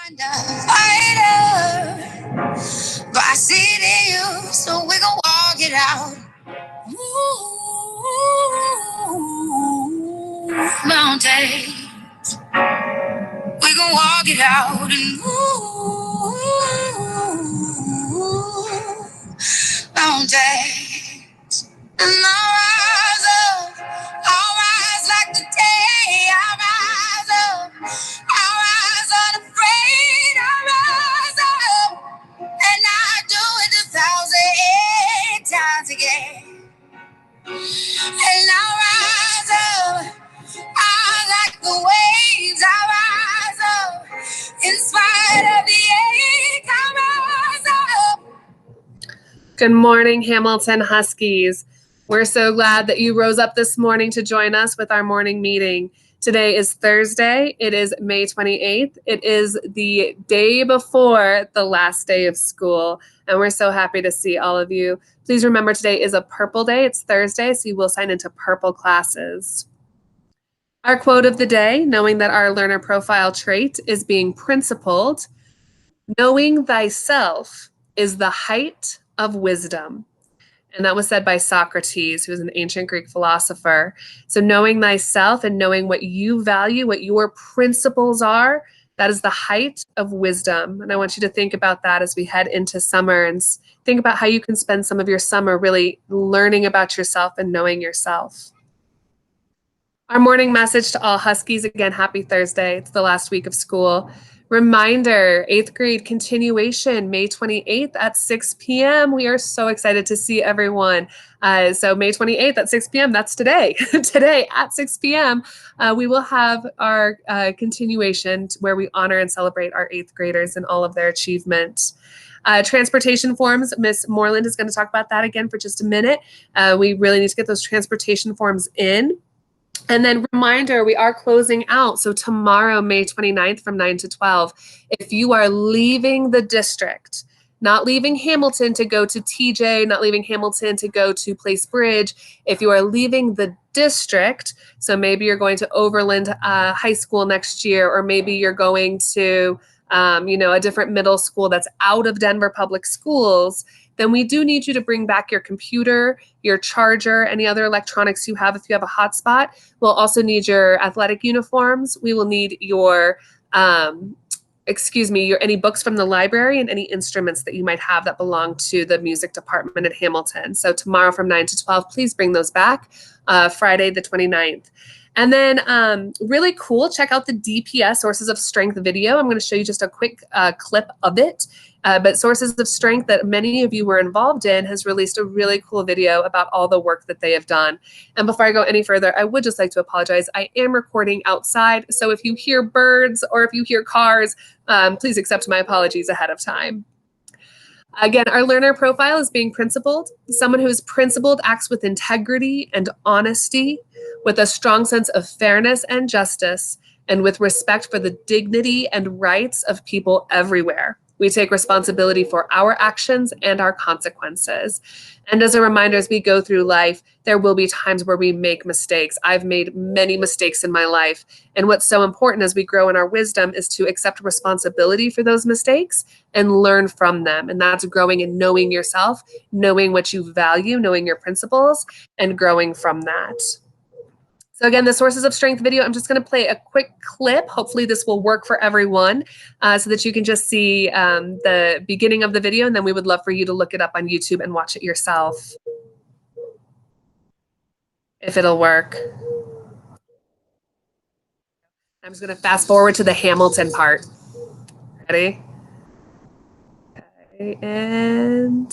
find a fighter, but I see it in you, so we gon' walk it out. Ooh, mountains, we gon' walk it out. And mountains, and I'll rise like the day. I'll rise up, I'll rise unafraid. I'll rise up, and I'll do it 1,000 times again. And I'll rise up, I'll like the waves. I'll rise up, in spite of the ache. I'll rise up. Good morning, Hamilton Huskies. We're so glad that you rose up this morning to join us with our morning meeting. Today is Thursday. It is May 28th. It is the day before the last day of school, and we're so happy to see all of you. Please remember today is a purple day. It's Thursday, so you will sign into purple classes. Our quote of the day, knowing that our learner profile trait is being principled, knowing thyself is the height of wisdom. And that was said by Socrates, who was an ancient Greek philosopher. So knowing thyself and knowing what you value, what your principles are, that is the height of wisdom. And I want you to think about that as we head into summer and think about how you can spend some of your summer really learning about yourself and knowing yourself. Our morning message to all Huskies, again, happy Thursday. It's the last week of school. Reminder, 8th grade continuation, May 28th at 6 p.m. We are so excited to see everyone. So May 28th at 6 p.m., that's today. Today at 6 p.m., we will have our continuation where we honor and celebrate our 8th graders and all of their achievements. Transportation forms, Miss Moreland is going to talk about that again for just a minute. We really need to get those transportation forms in. And then reminder, we are closing out. So tomorrow, May 29th from 9 to 12, if you are leaving the district, not leaving Hamilton to go to TJ, not leaving Hamilton to go to Place Bridge, if you are leaving the district, so maybe you're going to Overland High School next year, or maybe you're going to a different middle school that's out of Denver Public Schools, then we do need you to bring back your computer, your charger, any other electronics you have if you have a hotspot. We'll also need your athletic uniforms. We will need your, any books from the library and any instruments that you might have that belong to the music department at Hamilton. So tomorrow from 9 to 12, please bring those back, Friday the 29th. And then really cool, check out the DPS Sources of Strength video. I'm going to show you just a quick clip of it. But Sources of Strength, that many of you were involved in, has released a really cool video about all the work that they have done. And before I go any further, I would just like to apologize. I am recording outside, so if you hear birds or if you hear cars, please accept my apologies ahead of time. Again, our learner profile is being principled. Someone who is principled acts with integrity and honesty, with a strong sense of fairness and justice, and with respect for the dignity and rights of people everywhere. We take responsibility for our actions and our consequences. And as a reminder, as we go through life, there will be times where we make mistakes. I've made many mistakes in my life. And what's so important as we grow in our wisdom is to accept responsibility for those mistakes and learn from them. And that's growing and knowing yourself, knowing what you value, knowing your principles, and growing from that. So again, the Sources of Strength video, I'm just going to play a quick clip. Hopefully this will work for everyone so that you can just see the beginning of the video, and then we would love for you to look it up on YouTube and watch it yourself, if it'll work. I'm just going to fast forward to the Hamilton part. Ready? Okay, and...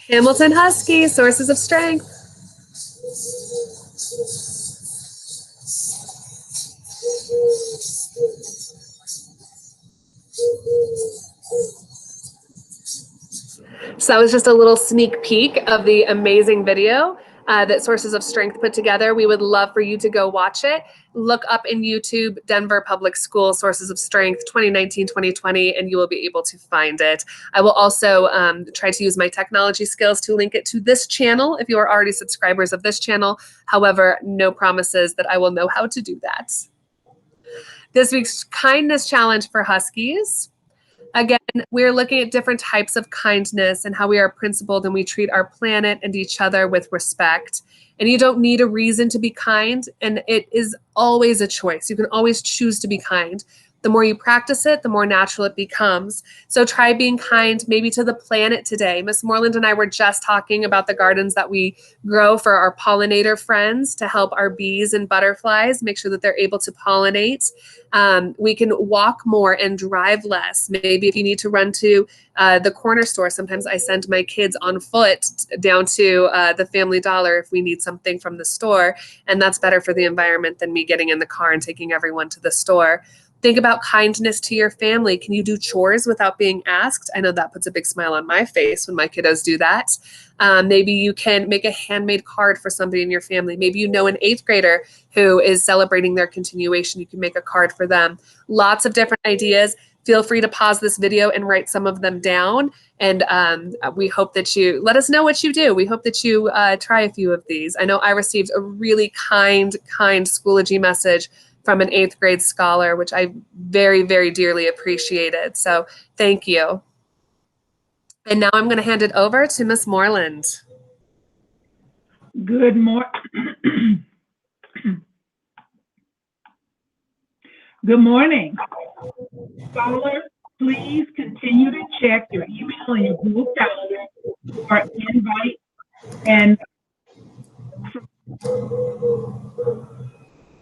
Hamilton Husky, Sources of Strength. So that was just a little sneak peek of the amazing video that Sources of Strength put together. We would love for you to go watch it. look up in YouTube, Denver Public School Sources of Strength 2019-2020, and you will be able to find it. I will also try to use my technology skills to link it to this channel if you are already subscribers of this channel. However, no promises that I will know how to do that. This week's kindness challenge for Huskies. Again, we're looking at different types of kindness and how we are principled and we treat our planet and each other with respect. And you don't need a reason to be kind, and it is always a choice. You can always choose to be kind. The more you practice it, the more natural it becomes. So try being kind maybe to the planet today. Miss Moreland and I were just talking about the gardens that we grow for our pollinator friends to help our bees and butterflies make sure that they're able to pollinate. We can walk more and drive less. Maybe if you need to run to the corner store, sometimes I send my kids on foot down to the Family Dollar if we need something from the store. And that's better for the environment than me getting in the car and taking everyone to the store. Think about kindness to your family. Can you do chores without being asked? I know that puts a big smile on my face when my kiddos do that. Maybe you can make a handmade card for somebody in your family. Maybe you know an 8th grader who is celebrating their continuation. You can make a card for them. Lots of different ideas. Feel free to pause this video and write some of them down. And we hope that you let us know what you do. We hope that you try a few of these. I know I received a really kind Schoology message from an 8th grade scholar, which I very, very dearly appreciated. So thank you. And now I'm going to hand it over to Miss Moreland. Good morning. Good morning. Scholars, please continue to check your email and your Google Calendar for invite and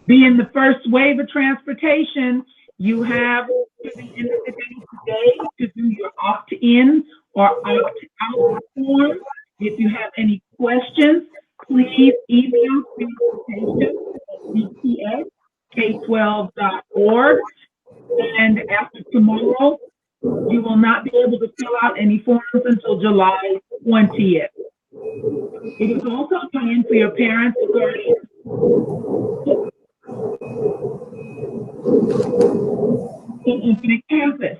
be in the first wave of transportation. You have to the end of the day today to do your opt-in or opt-out form. If you have any questions, please email presentation@bpsk12.org. And after tomorrow, you will not be able to fill out any forms until July 20th. It is also time for your parents to guardians in Infinite Campus.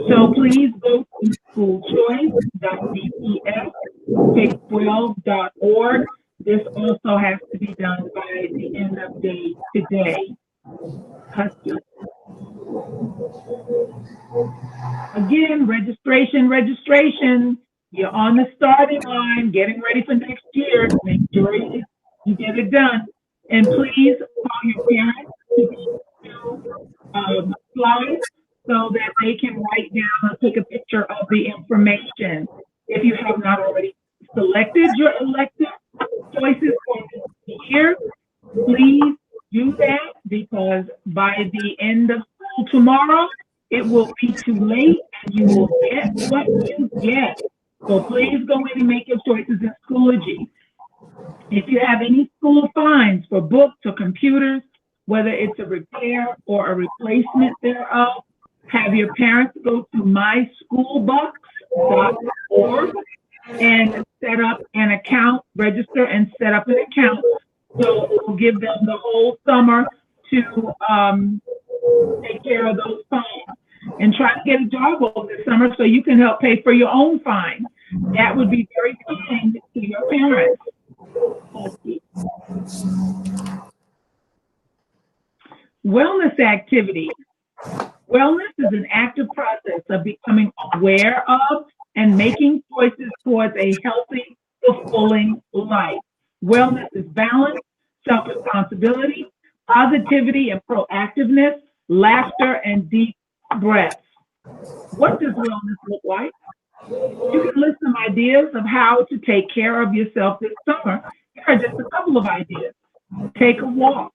So please go to schoolchoice.bpsk12.org. This also has to be done by the end of day today. Again, registration. You're on the starting line, getting ready for next year. Make sure you get it done. And please call your parents to slides so that they can write down and take a picture of the information. If you have not already selected your elective choices for this year, please do that, because by the end of school tomorrow, it will be too late and you will get what you get. So please go in and make your choices in Schoology. If you have any school fines for books or computers, whether it's a repair or a replacement thereof, have your parents go to myschoolbucks.org and set up an account, register and set up an account. So it will give them the whole summer to take care of those fines. And try to get a job over the summer so you can help pay for your own fine. That would be very kind to your parents. Wellness activity. Wellness is an active process of becoming aware of and making choices towards a healthy, fulfilling life. Wellness is balance, self-responsibility, positivity and proactiveness, laughter, and deep breaths. What does wellness look like? You can list some ideas of how to take care of yourself this summer. Here are just a couple of ideas. Take a walk,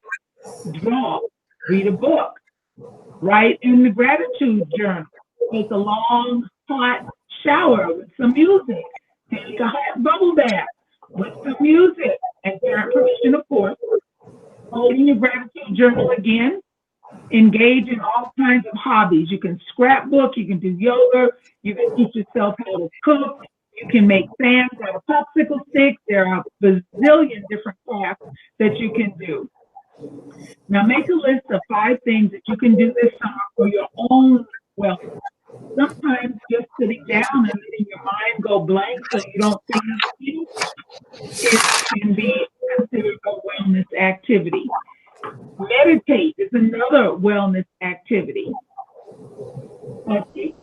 draw, read a book, write in the gratitude journal, take a long, hot shower with some music, take a hot bubble bath with some music, and parent permission, of course. Hold in your gratitude journal again. Engage in all kinds of hobbies. You can scrapbook, you can do yoga, you can teach yourself how to cook, you can make fans out of popsicle sticks. There are a bazillion different crafts that you can do. Now make a list of 5 things that you can do this summer for your own wellness. Sometimes just sitting down and letting your mind go blank so you don't think of things, it can be considered a wellness activity. Meditate is another wellness activity. Okay.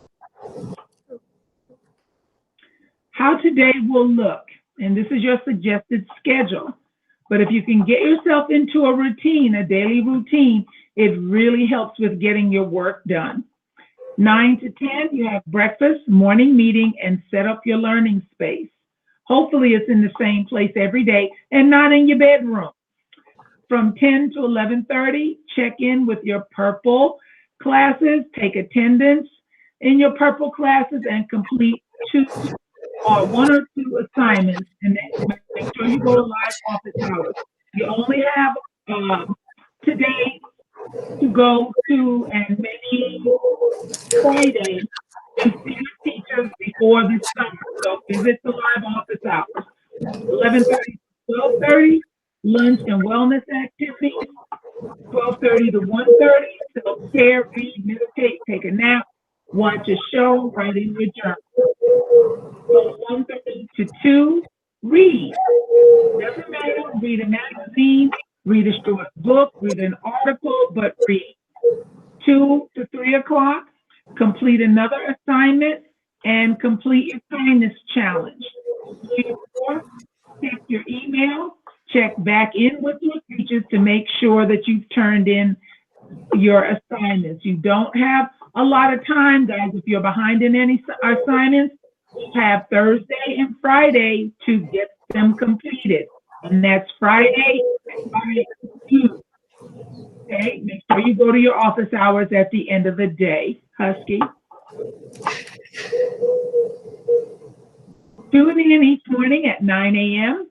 How today will look, and this is your suggested schedule. But if you can get yourself into a routine, a daily routine, it really helps with getting your work done. 9 to 10, you have breakfast, morning meeting, and set up your learning space. Hopefully it's in the same place every day and not in your bedroom. From 10 to 11:30, check in with your purple classes, take attendance in your purple classes, and complete 2 or 1 or 2 assignments, and then make sure you go to live office hours. You only have today to go to, and maybe Friday, to see your teachers before the summer. So visit the live office hours. 11:30 to 12:30, lunch and wellness activities. 12:30 to 1:30, self-care, read, meditate, take a nap, watch a show, write in your journal. From 1:30 to 2, read. Doesn't matter, read a magazine, read a short book, read an article, but read. 2 to 3 o'clock, complete another assignment and complete your kindness challenge. 3 to 4, check your email, check back in with your teachers to make sure that you've turned in your assignments. You don't have a lot of time, guys. If you're behind in any assignments, you have Thursday and Friday to get them completed. And that's Friday and Friday. Okay, make sure you go to your office hours at the end of the day. Husky. Tune in each morning at 9 a.m.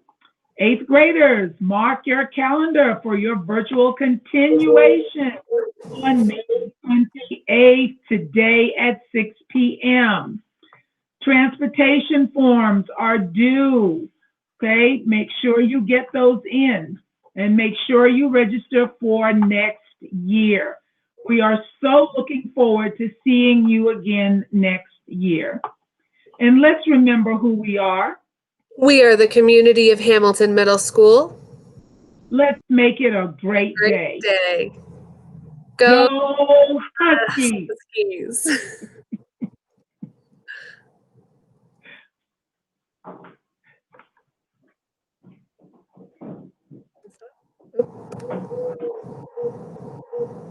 8th graders, mark your calendar for your virtual continuation on May 28th, today at 6 p.m. Transportation forms are due. Okay, make sure you get those in and make sure you register for next year. We are so looking forward to seeing you again next year. And let's remember who we are. We are the community of Hamilton Middle School. Let's make it a great day. Go Go Huskies! Huskies.